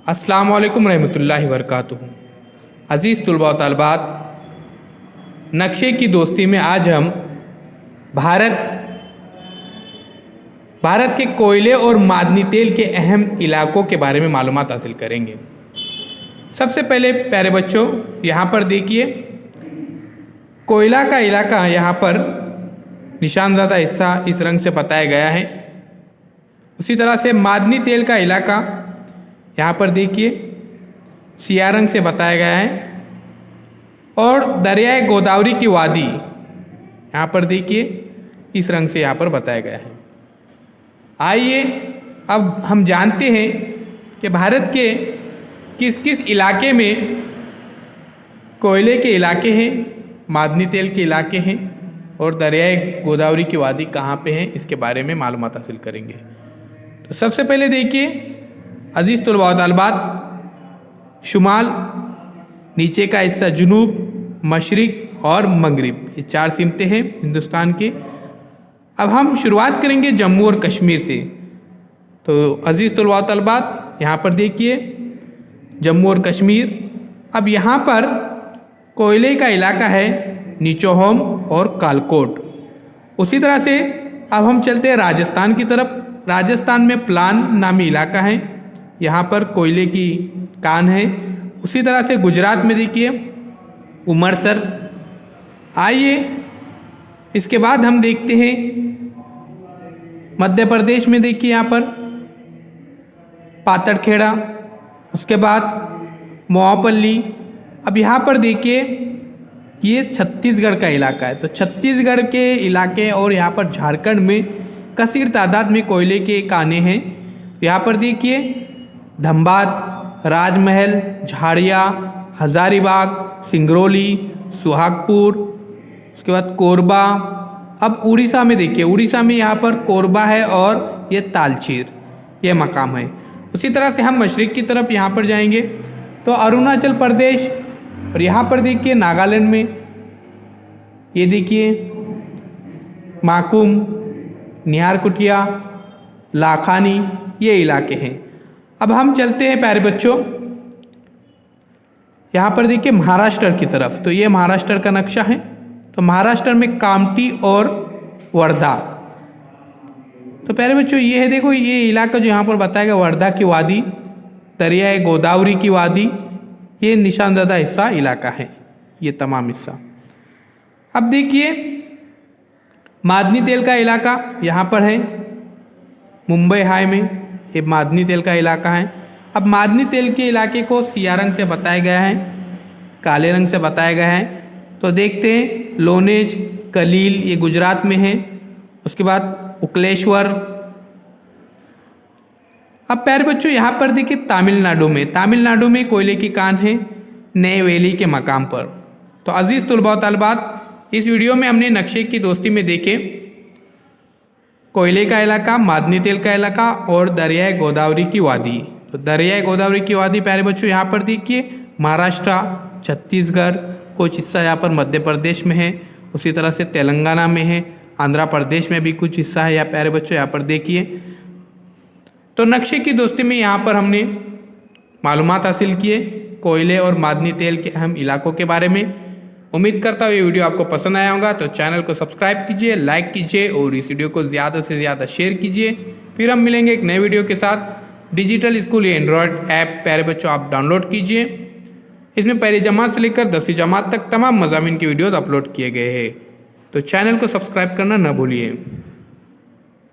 अस्सलाम वालेकुम रहमतुल्लाहि वबरकातुहू। अज़ीज़ तुलबा व तालिबात, नक्शे की दोस्ती में आज हम भारत के कोयले और मादनी तेल के अहम इलाकों के बारे में मालूमात हासिल करेंगे। सबसे पहले प्यारे बच्चों, यहाँ पर देखिए कोयला का इलाका यहाँ पर निशानज़दा हिस्सा इस रंग से बताया गया है। उसी तरह से मादनी तेल का इलाका यहाँ पर देखिए सिया रंग से बताया गया है। और दरियाए गोदावरी की वादी यहाँ पर देखिए इस रंग से यहाँ पर बताया गया है। आइए अब हम जानते हैं कि भारत के किस किस इलाके में कोयले के इलाके हैं, मादनी तेल के इलाके हैं और दरियाए गोदावरी की वादी कहाँ पे हैं, इसके बारे में मालूमात हासिल करेंगे। तो सबसे पहले देखिए अज़ीज़ तुलबा व तालिबात, शुमाल, नीचे का हिस्सा जुनूब, मशरिक और मगरिब, ये चार सिमतें हैं हिंदुस्तान की। अब हम शुरुआत करेंगे जम्मू और कश्मीर से। तो अज़ीज़ तुलबा व तालिबात, यहाँ पर देखिए जम्मू और कश्मीर। अब यहाँ पर कोयले का इलाका है निचोहोम और कालकोट। उसी तरह से अब हम चलते हैं राजस्थान की तरफ। राजस्थान में प्लान नामी इलाका है, यहाँ पर कोयले की कान है। उसी तरह से गुजरात में देखिए उमरसर। आइए इसके बाद हम देखते हैं मध्य प्रदेश में देखिए यहाँ पर पातड़खेड़ा, उसके बाद मोआपल्ली। अब यहाँ पर देखिए ये छत्तीसगढ़ का इलाका है। तो छत्तीसगढ़ के इलाके और यहाँ पर झारखंड में कसीर तादाद में कोयले के काने हैं। यहाँ पर देखिए धनबाद, राजमहल, झाड़िया, हजारीबाग, सिंगरौली, सुहागपुर, उसके बाद कोरबा। अब उड़ीसा में देखिए, उड़ीसा में यहाँ पर कोरबा है और ये तालचेर, ये मकाम है। उसी तरह से हम मशरिक की तरफ यहाँ पर जाएंगे तो अरुणाचल प्रदेश, और यहाँ पर देखिए नागालैंड में ये देखिए माकुम, निहारकुटिया, लाखानी, ये इलाके हैं। अब हम चलते हैं प्यारे बच्चों यहाँ पर देखिए महाराष्ट्र की तरफ। तो ये महाराष्ट्र का नक्शा है। तो महाराष्ट्र में कामठी और वर्धा। तो प्यारे बच्चों ये है, देखो ये इलाका जो यहाँ पर बताया गया, वर्धा की वादी, दरियाए गोदावरी की वादी, ये निशानज़दा हिस्सा इलाका है, ये तमाम हिस्सा। अब देखिए मादनी तेल का इलाका यहाँ पर है मुंबई हाई में, ये मादनी तेल का इलाका है। अब मादनी तेल के इलाके को सिया रंग से बताया गया है, काले रंग से बताया गया है। तो देखते हैं लोनेज, कलील, ये गुजरात में है। उसके बाद उकलेश्वर। अब प्यारे बच्चों यहाँ पर देखिए तमिलनाडु में कोयले की कान है नए वैली के मकाम पर। तो अज़ीज़ तुलबा व तालिबात, इस वीडियो में हमने नक्शे की दोस्ती में देखे कोयले का इलाका, मादनी तेल का इलाका और दरियाए गोदावरी की वादी। तो दरियाए गोदावरी की वादी प्यारे बच्चों यहाँ पर देखिए महाराष्ट्र, छत्तीसगढ़, कुछ हिस्सा यहाँ पर मध्य प्रदेश में है। उसी तरह से तेलंगाना में है, आंध्र प्रदेश में भी कुछ हिस्सा है। या प्यारे बच्चों यहाँ पर देखिए। तो नक्शे की दोस्ती में यहाँ पर हमने मालूमात हासिल किए कोयले और मादनी तेल के अहम इलाकों के बारे में। उम्मीद करता हूँ ये वीडियो आपको पसंद आया होगा। तो चैनल को सब्सक्राइब कीजिए, लाइक कीजिए और इस वीडियो को ज़्यादा से ज़्यादा शेयर कीजिए। फिर हम मिलेंगे एक नए वीडियो के साथ। डिजिटल स्कूल ये एंड्रॉयड ऐप प्यारे बच्चों आप डाउनलोड कीजिए। इसमें पहली जमात से लेकर 10वीं जमात तक तमाम मज़ामीन की वीडियोज़ अपलोड किए गए हैं। तो चैनल को सब्सक्राइब करना न भूलिए।